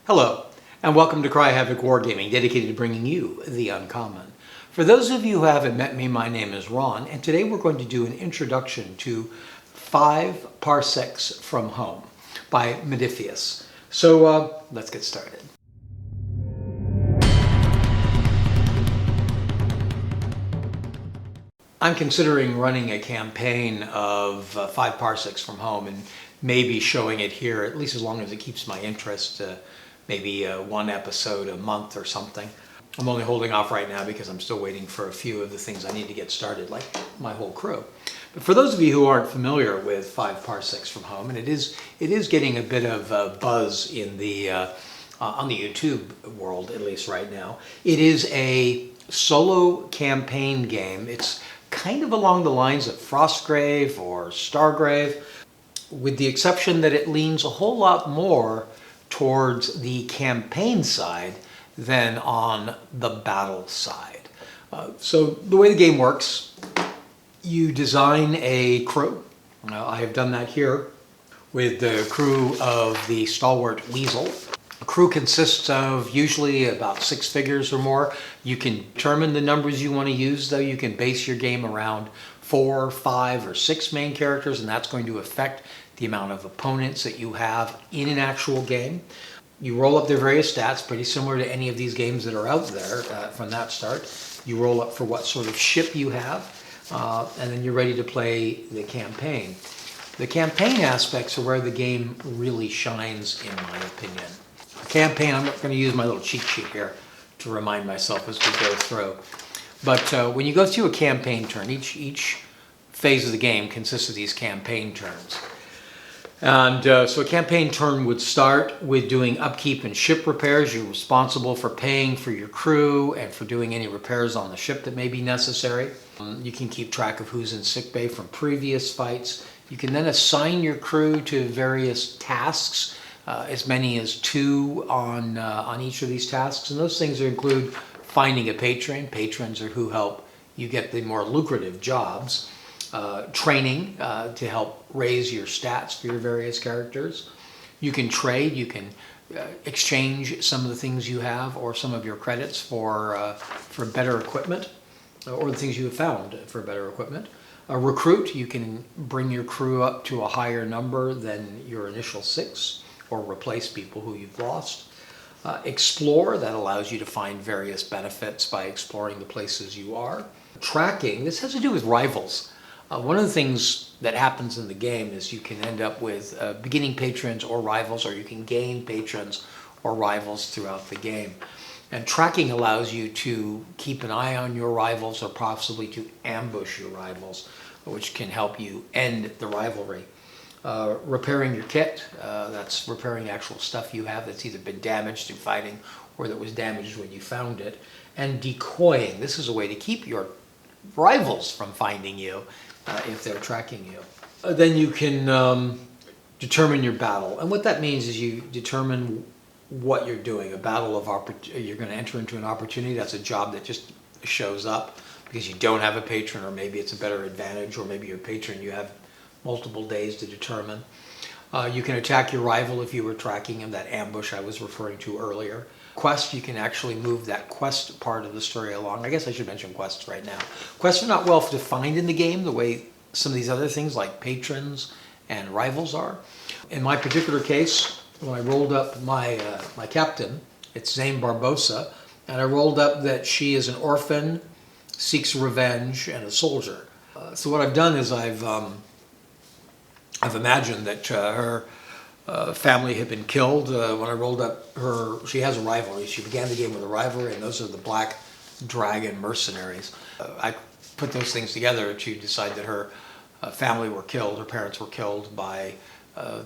Hello, and welcome to Havoc Wargaming, dedicated to bringing you the uncommon. For those of you who haven't met me, my name is Ron, and today we're going to do an introduction to Five Parsecs From Home by Modiphius. So let's get started. I'm considering running a campaign of 5 Parsecs From Home and maybe showing it here, at least as long as it keeps my interest, maybe one episode a month or something. I'm only holding off right now because I'm still waiting for a few of the things I need to get started, like my whole crew. But for those of you who aren't familiar with 5 Parsecs From Home, and it is getting a bit of buzz in the on the YouTube world, at least right now. It is a solo campaign game. It's kind of along the lines of Frostgrave or Stargrave, with the exception that it leans a whole lot more towards the campaign side than on the battle side. So the way the game works, you design a crew. I have done that here with the crew of the stalwart Weasel. A crew consists of usually about 6 figures or more. You can determine the numbers you want to use, though. You can base your game around 4, 5, or 6 main characters, and that's going to affect the amount of opponents that you have in an actual game. You roll up their various stats, pretty similar to any of these games that are out there from that start. You roll up for what sort of ship you have, and then you're ready to play the campaign. The campaign aspects are where the game really shines, in my opinion. A campaign, I'm not going to use my little cheat sheet here to remind myself as we go through. But when you go through a campaign turn, each phase of the game consists of these campaign turns. And so a campaign turn would start with doing upkeep and ship repairs. You're responsible for paying for your crew and for doing any repairs on the ship that may be necessary. You can keep track of who's in sickbay from previous fights. You can then assign your crew to various tasks, as many as 2 on each of these tasks. And those things include finding a patron. Patrons are who help you get the more lucrative jobs. Training to help raise your stats for your various characters. You can trade, you can exchange some of the things you have or some of your credits for better equipment, or the things you have found for better equipment. Recruit, you can bring your crew up to a higher number than your initial 6, or replace people who you've lost. Explore, that allows you to find various benefits by exploring the places you are. Tracking, this has to do with rivals. One of the things that happens in the game is you can end up with beginning patrons or rivals, or you can gain patrons or rivals throughout the game. And tracking allows you to keep an eye on your rivals, or possibly to ambush your rivals, which can help you end the rivalry. Repairing your kit, that's repairing actual stuff you have that's either been damaged through fighting or that was damaged when you found it. And decoying, this is a way to keep your rivals from finding you if they're tracking you. Then you can determine your battle. And what that means is you determine what you're doing. A battle of you're going to enter into an opportunity. That's a job that just shows up because you don't have a patron, or maybe it's a better advantage, or maybe your patron you have multiple days to determine. You can attack your rival if you were tracking him, that ambush I was referring to earlier. Quest, you can actually move that quest part of the story along. I guess I should mention quests right now. Quests are not well defined in the game the way some of these other things like patrons and rivals are. In my particular case, when I rolled up my captain, it's Zane Barbosa, and I rolled up that she is an orphan, seeks revenge, and a soldier. So what I've done is I've imagined that her family had been killed when I rolled up her. She has a rivalry. She began the game with a rivalry, and those are the Black Dragon mercenaries. I put those things together to decide that her family were killed, her parents were killed by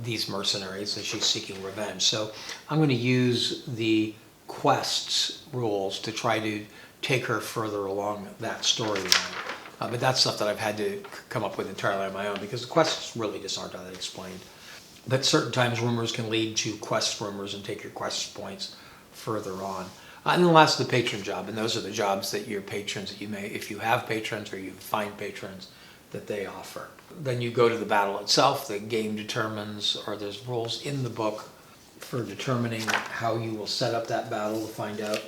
these mercenaries, and she's seeking revenge. So I'm going to use the quests rules to try to take her further along that storyline. But that's stuff that I've had to come up with entirely on my own, because the quests really just aren't that explained. But certain times rumors can lead to quest rumors and take your quest points further on. And then last, the patron job, and those are the jobs that your patrons, that you may, if you have patrons or you find patrons, that they offer. Then you go to the battle itself. The game determines, or there's rules in the book for determining how you will set up that battle to find out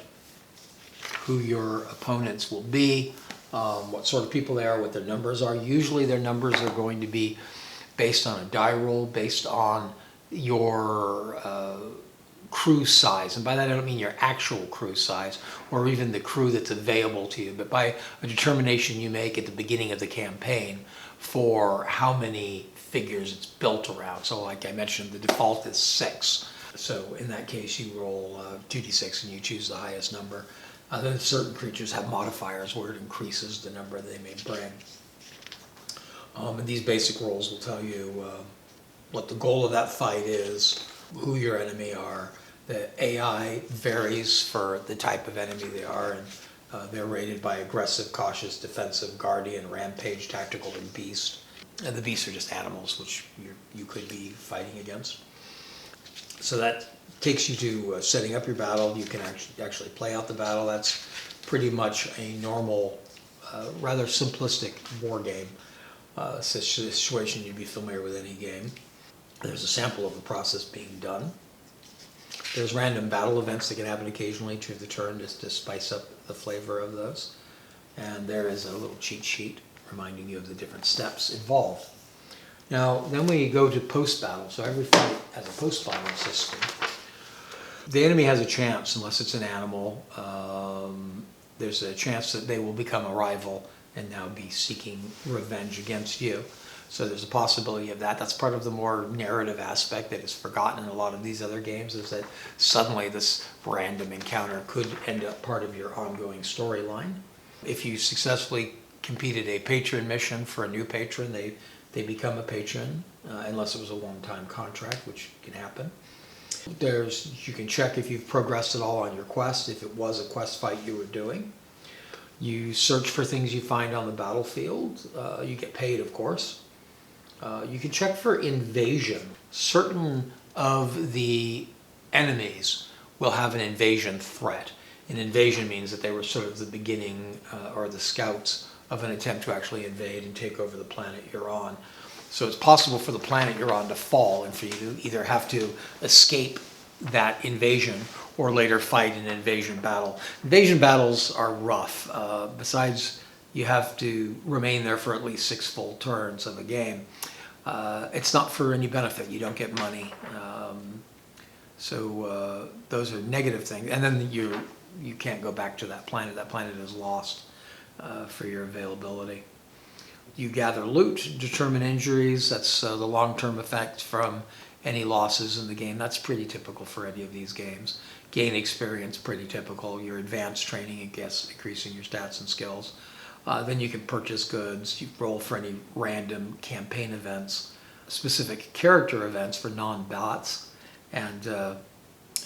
who your opponents will be, what sort of people they are, what their numbers are. Usually their numbers are going to be based on a die roll, based on your crew size. And by that I don't mean your actual crew size or even the crew that's available to you, but by a determination you make at the beginning of the campaign for how many figures it's built around. So like I mentioned, the default is 6. So in that case you roll 2d6 and you choose the highest number. Then certain creatures have modifiers where it increases the number they may bring. And these basic rolls will tell you what the goal of that fight is, who your enemy are. The AI varies for the type of enemy they are, and they're rated by aggressive, cautious, defensive, guardian, rampage, tactical, and beast. And the beasts are just animals which you could be fighting against. So that takes you to setting up your battle. You can actually play out the battle. That's pretty much a normal, rather simplistic war game situation you'd be familiar with any game. There's a sample of the process being done. There's random battle events that can happen occasionally to the turn just to spice up the flavor of those. And there is a little cheat sheet reminding you of the different steps involved. Now, then we go to post-battle. So every fight has a post-battle system. The enemy has a chance, unless it's an animal, there's a chance that they will become a rival and now be seeking revenge against you. So there's a possibility of that. That's part of the more narrative aspect that is forgotten in a lot of these other games, is that suddenly this random encounter could end up part of your ongoing storyline. If you successfully completed a patron mission for a new patron, they become a patron, unless it was a one-time contract, which can happen. You can check if you've progressed at all on your quest, if it was a quest fight you were doing. You search for things you find on the battlefield. You get paid, of course. You can check for invasion. Certain of the enemies will have an invasion threat. An invasion means that they were sort of the beginning or the scouts of an attempt to actually invade and take over the planet you're on. So it's possible for the planet you're on to fall and for you to either have to escape that invasion or later fight an invasion battle. Invasion battles are rough. Besides, you have to remain there for at least 6 full turns of a game. It's not for any benefit. You don't get money. So those are negative things. And then you can't go back to that planet. That planet is lost for your availability. You gather loot, determine injuries. That's the long-term effect from any losses in the game. That's pretty typical for any of these games. Gain experience, pretty typical. Your advanced training, I guess, increasing your stats and skills. Then you can purchase goods. You roll for any random campaign events, specific character events for non-bots, and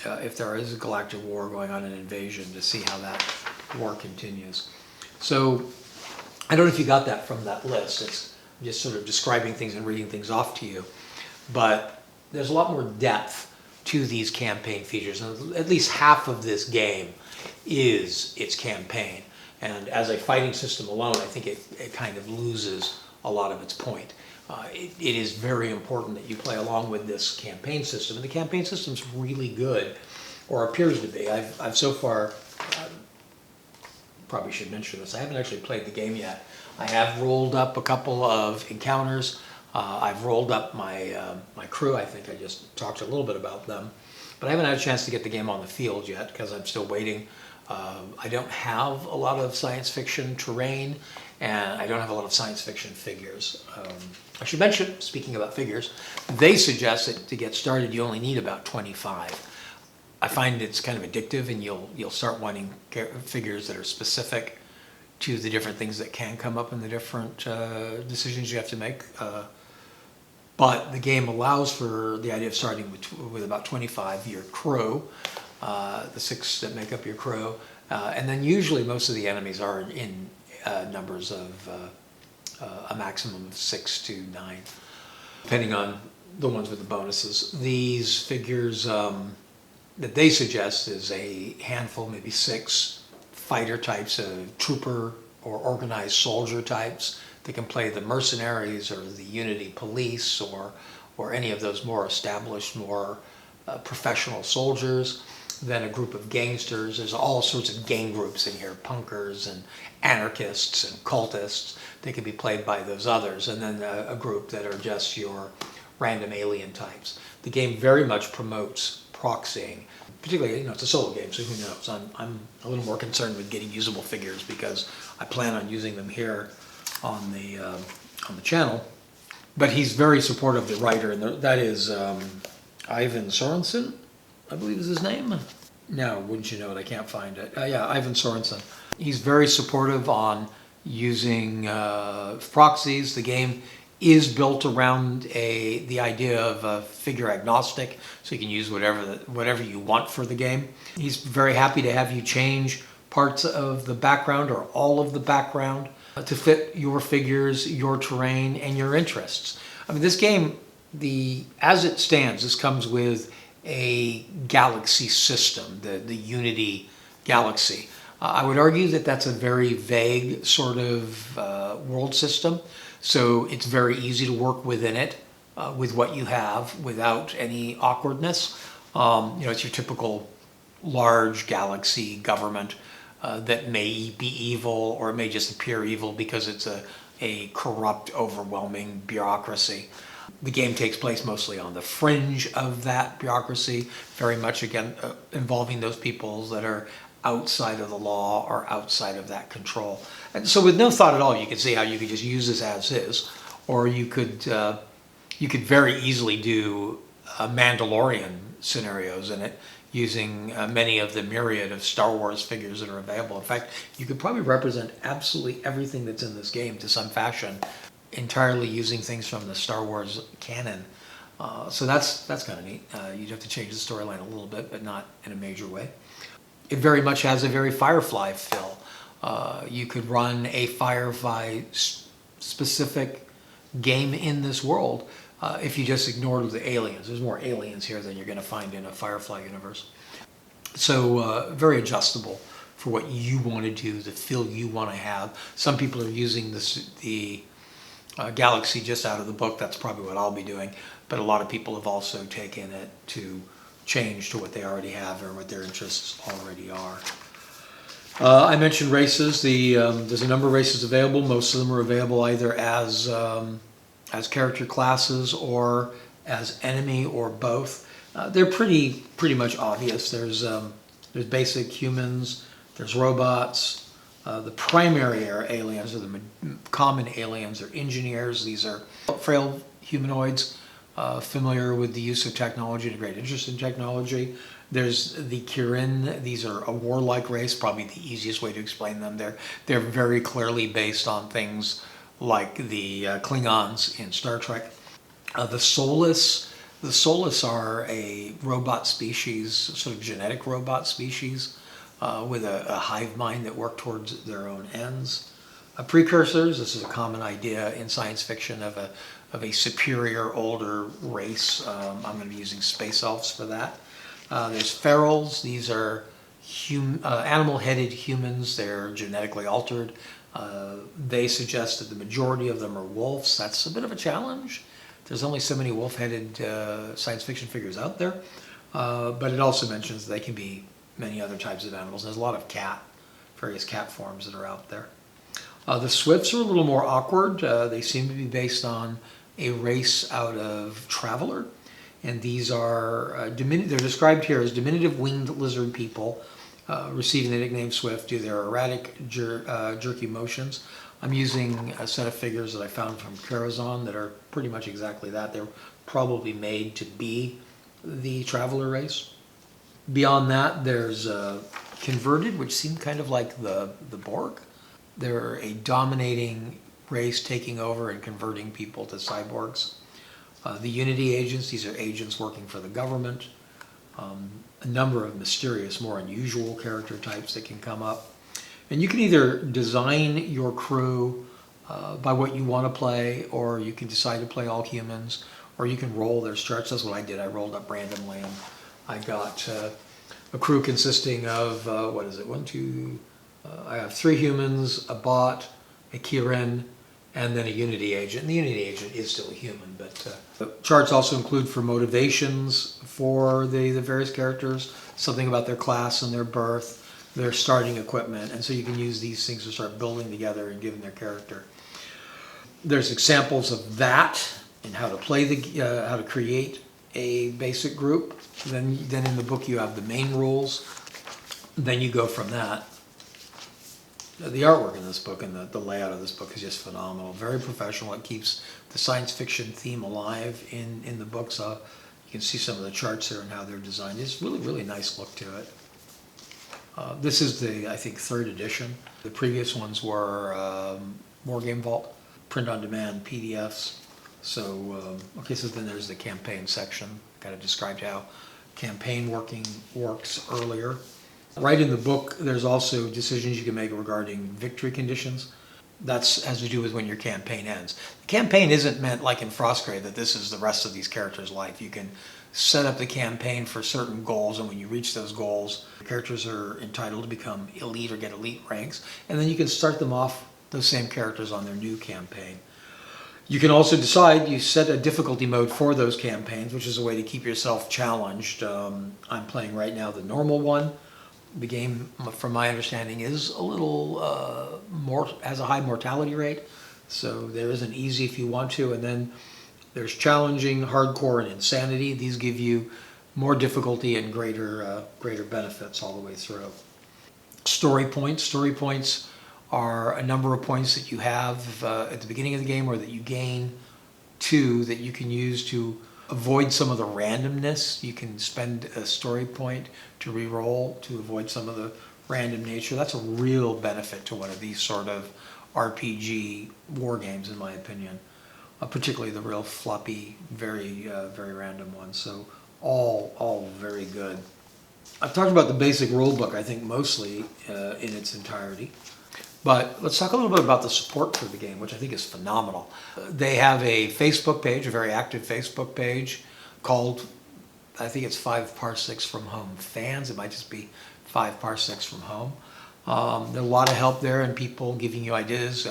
if there is a galactic war going on, an invasion, to see how that war continues. So I don't know if you got that from that list. It's just sort of describing things and reading things off to you. But there's a lot more depth to these campaign features. And at least half of this game is its campaign. And as a fighting system alone, I think it kind of loses a lot of its point. It is very important that you play along with this campaign system. And the campaign system's really good, or appears to be. I've so far, probably should mention this, I haven't actually played the game yet. I have rolled up a couple of encounters. I've rolled up my crew. I think I just talked a little bit about them. But I haven't had a chance to get the game on the field yet because I'm still waiting. I don't have a lot of science fiction terrain, and I don't have a lot of science fiction figures. I should mention, speaking about figures, they suggest that to get started you only need about 25. I find it's kind of addictive, and you'll start wanting figures that are specific to the different things that can come up in the different decisions you have to make. But the game allows for the idea of starting with about 25, your crew, the 6 that make up your crew, and then usually most of the enemies are in numbers of a maximum of 6 to 9, depending on the ones with the bonuses. These figures that they suggest is a handful, maybe 6 fighter types, trooper or organized soldier types that can play the mercenaries or the unity police or any of those more established, more professional soldiers, then a group of gangsters. There's all sorts of gang groups in here, punkers and anarchists and cultists. They can be played by those others, and then a group that are just your random alien types. The game very much promotes proxying, particularly, it's a solo game, so who knows? I'm a little more concerned with getting usable figures because I plan on using them here on the channel. But he's very supportive, the writer, and that is Ivan Sorensen, I believe is his name. No, wouldn't you know it? I can't find it. Yeah, Ivan Sorensen. He's very supportive on using proxies. The game is built around the idea of a figure agnostic, so you can use whatever you want for the game. He's very happy to have you change parts of the background or all of the background to fit your figures, your terrain, and your interests. I mean, this game, as it stands, this comes with a galaxy system, the Unity galaxy. I would argue that that's a very vague sort of world system, so it's very easy to work within it with what you have without any awkwardness. It's your typical large galaxy government that may be evil, or it may just appear evil because it's a corrupt, overwhelming bureaucracy. The game takes place mostly on the fringe of that bureaucracy, very much, again, involving those peoples that are outside of the law or outside of that control. And so with no thought at all, you can see how you could just use this as is, or you could very easily do Mandalorian scenarios in it, using many of the myriad of Star Wars figures that are available. In fact, you could probably represent absolutely everything that's in this game to some fashion, entirely using things from the Star Wars canon. So that's kind of neat. You'd have to change the storyline a little bit, but not in a major way. It very much has a very Firefly feel. You could run a Firefly-specific game in this world if you just ignored the aliens. There's more aliens here than you're going to find in a Firefly universe. So very adjustable for what you want to do, the feel you want to have. Some people are using the Galaxy just out of the book. That's probably what I'll be doing. But a lot of people have also taken it to change to what they already have or what their interests already are. I mentioned races. There's a number of races available. Most of them are available either as character classes or as enemy or both. They're pretty much obvious. There's basic humans. There's robots. The primary aliens, or the common aliens, are engineers. These are frail humanoids, familiar with the use of technology and a great interest in technology. There's the Kirin. These are a warlike race, probably the easiest way to explain them. They're very clearly based on things like the Klingons in Star Trek. The Solus are a robot species, sort of genetic robot species, with a hive mind that work towards their own ends. Precursors, this is a common idea in science fiction of a superior, older race. I'm going to be using space elves for that. There's ferals. These are animal-headed humans. They're genetically altered. They suggest that the majority of them are wolves. That's a bit of a challenge. There's only so many wolf-headed science fiction figures out there. But it also mentions they can be many other types of animals. There's a lot of various cat forms that are out there. The Swifts are a little more awkward. They seem to be based on a race out of Traveler. And these are, they're described here as diminutive winged lizard people, receiving the nickname Swift due to their erratic, jerky motions. I'm using a set of figures that I found from Karazhan that are pretty much exactly that. They're probably made to be the Traveler race. Beyond that, there's Converted, which seem kind of like the Borg. They're a dominating race taking over and converting people to cyborgs. The Unity agents, these are agents working for the government. A number of mysterious, more unusual character types that can come up. And you can either design your crew by what you want to play, or you can decide to play all humans, or you can roll their starts. That's what I did. I rolled up randomly, and I got a crew consisting of, I have 3 humans, a bot, a Kirin, and then a Unity agent. And the Unity agent is still a human, but the charts also include for motivations for the various characters, something about their class and their birth, their starting equipment, and so you can use these things to start building together and giving their character. There's examples of that and how to play how to create a basic group. Then in the book you have the main rules. Then you go from that. The artwork in this book and the layout of this book is just phenomenal. Very professional. It keeps the science fiction theme alive in the book. So you can see some of the charts there and how they're designed. It's really, really nice look to it. This is I think, 3rd edition. The previous ones were Wargaming Vault, print-on-demand PDFs. So, okay, so then there's the campaign section. Kind of described how campaign works earlier. Right in the book, there's also decisions you can make regarding victory conditions. That's has to do with when your campaign ends. The campaign isn't meant, like in Frostgrave, that this is the rest of these characters' life. You can set up the campaign for certain goals, and when you reach those goals, the characters are entitled to become elite or get elite ranks, and then you can start them off, those same characters, on their new campaign. You can also decide, you set a difficulty mode for those campaigns, which is a way to keep yourself challenged. I'm playing right now the normal one. The game, from my understanding, is a little has a high mortality rate, so there isn't easy if you want to, and then there's challenging, hardcore, and insanity. These give you more difficulty and greater benefits all the way through. Story points. Story points are a number of points that you have at the beginning of the game, or that you gain that you can use to avoid some of the randomness. You can spend a story point to re-roll to avoid some of the random nature. That's a real benefit to one of these sort of RPG war games, in my opinion. Particularly the real floppy, very random ones. So all very good. I've talked about the basic rule book, I think, mostly in its entirety. But let's talk a little bit about the support for the game, which I think is phenomenal. They have a Facebook page, a very active Facebook page, called, I think it's 5 Parsecs From Home fans. It might just be 5 Parsecs From Home. There's a lot of help there, and people giving you ideas,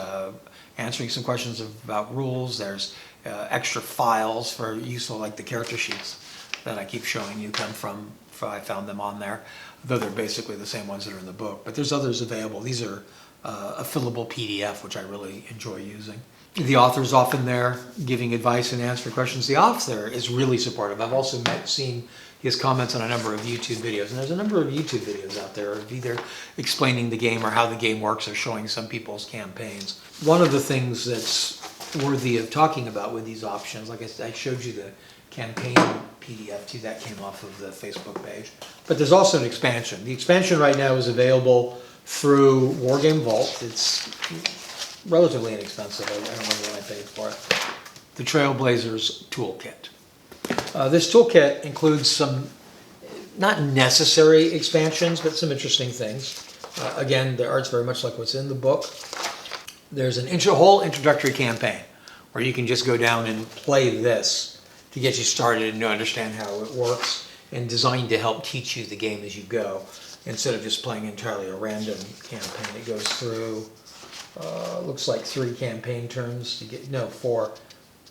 answering some questions about rules. There's extra files for useful, like the character sheets that I keep showing you come from, I found them on there, though they're basically the same ones that are in the book. But there's others available. These are a fillable PDF, which I really enjoy using. The author's often there giving advice and answering questions. The author is really supportive. I've also seen his comments on a number of YouTube videos, and there's a number of YouTube videos out there of either explaining the game or how the game works, or showing some people's campaigns. One of the things that's worthy of talking about with these options, like I showed you the campaign PDF too, that came off of the Facebook page. But there's also an expansion. The expansion right now is available through Wargaming Vault. It's relatively inexpensive. I don't remember what I paid for it. The Trailblazers Toolkit. This toolkit includes some not necessary expansions, but some interesting things. Again, the art's very much like what's in the book. There's a whole introductory campaign where you can just go down and play this to get you started and to understand how it works, and designed to help teach you the game as you go, instead of just playing entirely a random campaign. It goes through, looks like 3 campaign turns to get, no, 4,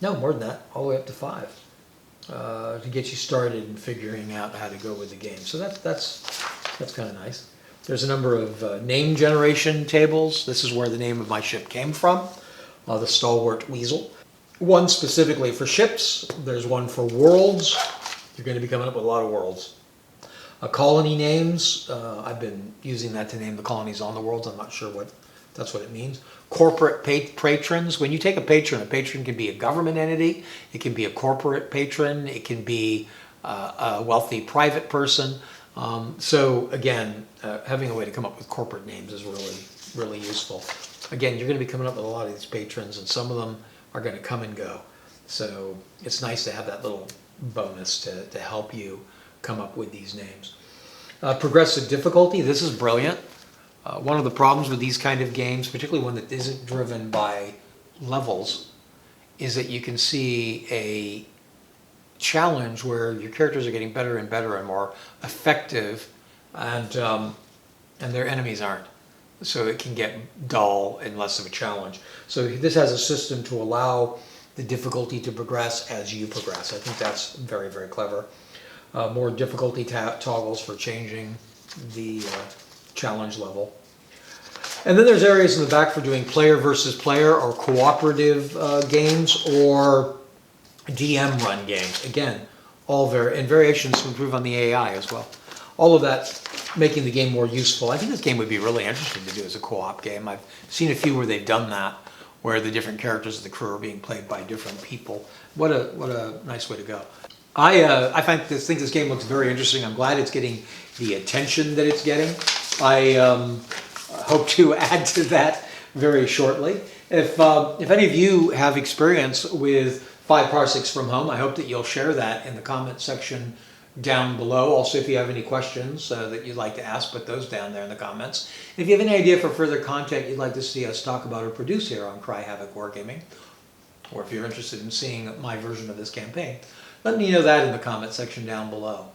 no, more than that, all the way up to 5, to get you started in figuring out how to go with the game. So that's kind of nice. There's a number of name generation tables. This is where the name of my ship came from, the Stalwart Weasel. One specifically for ships. There's one for worlds. You're going to be coming up with a lot of worlds. Colony names. I've been using that to name the colonies on the worlds. I'm not sure what that's what it means. Corporate patrons. When you take a patron can be a government entity. It can be a corporate patron. It can be a wealthy private person. So again, having a way to come up with corporate names is really useful. Again, you're going to be coming up with a lot of these patrons, and some of them are going to come and go. So it's nice to have that little bonus to help you come up with these names. Progressive difficulty. This is brilliant. One of the problems with these kind of games, particularly one that isn't driven by levels, is that you can see a challenge where your characters are getting better and better and more effective, and their enemies aren't. so it can get dull and less of a challenge. So this has a system to allow the difficulty to progress as you progress. I think that's very, very clever. More difficulty toggles for changing the challenge level. And then there's areas in the back for doing player versus player or cooperative games or DM run games. Again, all and variations to improve on the AI as well. All of that making the game more useful. I think this game would be really interesting to do as a co-op game. I've seen a few where they've done that, where the different characters of the crew are being played by different people. What a nice way to go. I think this game looks very interesting. I'm glad it's getting the attention that it's getting. I hope to add to that very shortly. If any of you have experience with Five Parsecs From Home, I hope that you'll share that in the comment section down below. Also, if you have any questions that you'd like to ask, put those down there in the comments. If you have any idea for further content you'd like to see us talk about or produce here on Cry Havoc Wargaming, or if you're interested in seeing my version of this campaign, let me know that in the comment section down below.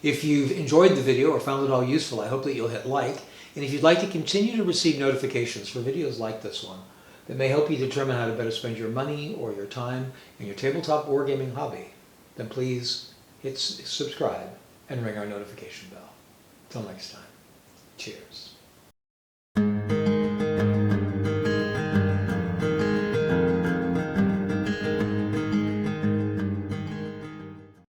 If you've enjoyed the video or found it all useful, I hope that you'll hit like. And if you'd like to continue to receive notifications for videos like this one that may help you determine how to better spend your money or your time in your tabletop wargaming hobby, then please hit subscribe and ring our notification bell. Till next time, cheers.